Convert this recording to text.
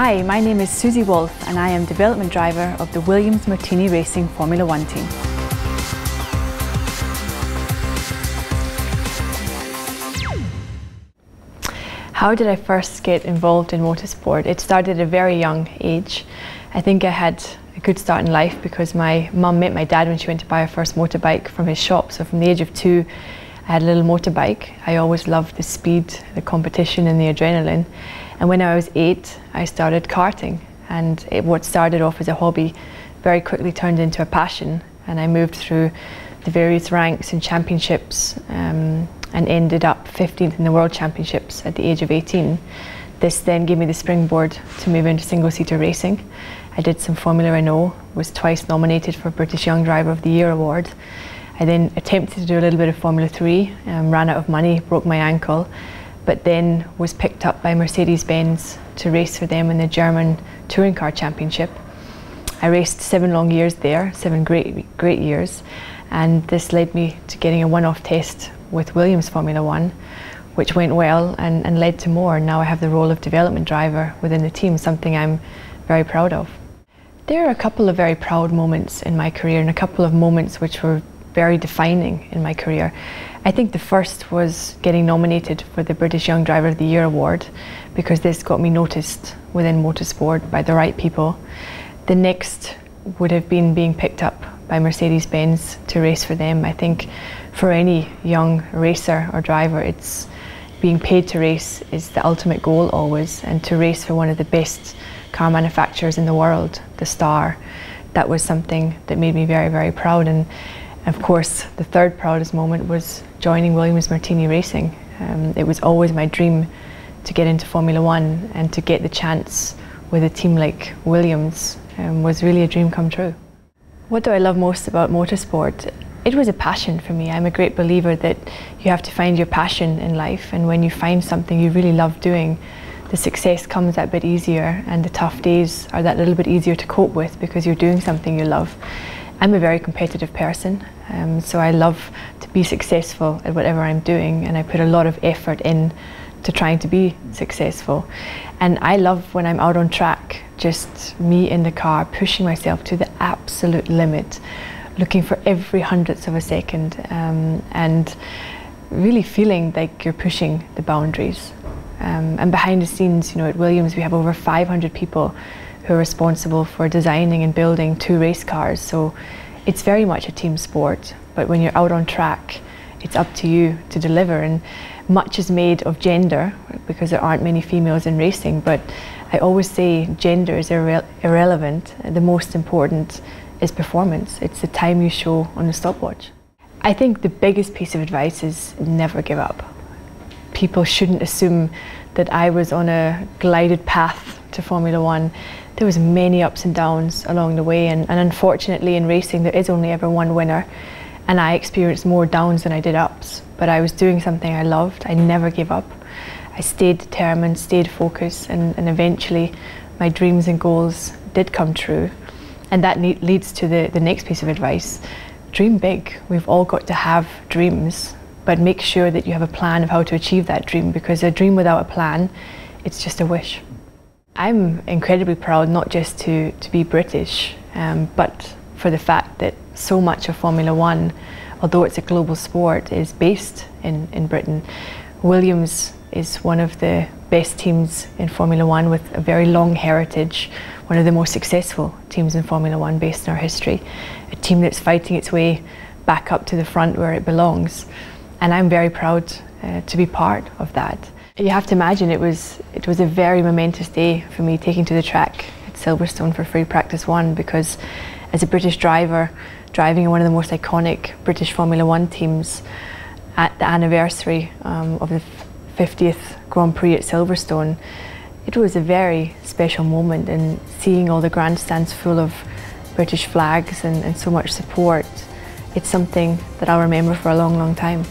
Hi, my name is Susie Wolff and I am development driver of the Williams Martini Racing Formula One team. How did I first get involved in motorsport? It started at a very young age. I think I had a good start in life because my mum met my dad when she went to buy her first motorbike from his shop. So from the age of 2, I had a little motorbike. I always loved the speed, the competition and the adrenaline. And when I was 8, I started karting. And what started off as a hobby very quickly turned into a passion. And I moved through the various ranks and championships and ended up 15th in the World Championships at the age of 18. This then gave me the springboard to move into single-seater racing. I did some Formula Renault, was twice nominated for British Young Driver of the Year award. I then attempted to do a little bit of Formula 3, ran out of money, broke my ankle, but then was picked up by Mercedes-Benz to race for them in the German Touring Car Championship. I raced 7 long years there, 7 great years, and this led me to getting a one-off test with Williams Formula One, which went well and led to more. Now I have the role of development driver within the team, something I'm very proud of. There are a couple of very proud moments in my career and a couple of moments which were very defining in my career. I think the first was getting nominated for the British Young Driver of the Year award, because this got me noticed within motorsport by the right people. The next would have been being picked up by Mercedes-Benz to race for them. I think for any young racer or driver, it's being paid to race is the ultimate goal always, and to race for one of the best car manufacturers in the world, the Star, that was something that made me very, very proud. And of course, the third proudest moment was joining Williams Martini Racing. It was always my dream to get into Formula One, and to get the chance with a team like Williams was really a dream come true. What do I love most about motorsport? It was a passion for me. I'm a great believer that you have to find your passion in life, and when you find something you really love doing, the success comes that bit easier and the tough days are that little bit easier to cope with because you're doing something you love. I'm a very competitive person, so I love to be successful at whatever I'm doing, and I put a lot of effort in to trying to be successful. And I love when I'm out on track, just me in the car, pushing myself to the absolute limit, looking for every hundredth of a second, and really feeling like you're pushing the boundaries. And behind the scenes, at Williams we have over 500 people who are responsible for designing and building 2 race cars, so it's very much a team sport. But when you're out on track, it's up to you to deliver, and much is made of gender because there aren't many females in racing, but I always say gender is irrelevant. The most important is performance. It's the time you show on the stopwatch. I think the biggest piece of advice is never give up. People shouldn't assume that I was on a glided path to Formula One. There was many ups and downs along the way, and unfortunately in racing there is only ever one winner, and I experienced more downs than I did ups. But I was doing something I loved. I never gave up. I stayed determined, stayed focused, and eventually my dreams and goals did come true. And that leads to the next piece of advice. Dream big. We've all got to have dreams, but make sure that you have a plan of how to achieve that dream, because a dream without a plan, it's just a wish. I'm incredibly proud not just to be British, but for the fact that so much of Formula One, although it's a global sport, is based in Britain. Williams is one of the best teams in Formula One with a very long heritage, one of the most successful teams in Formula One based on our history, a team that's fighting its way back up to the front where it belongs. And I'm very proud to be part of that. You have to imagine it was a very momentous day for me taking to the track at Silverstone for free practice 1, because as a British driver, driving in one of the most iconic British Formula One teams at the anniversary of the 50th Grand Prix at Silverstone, it was a very special moment, and seeing all the grandstands full of British flags and so much support, it's something that I'll remember for a long, long time.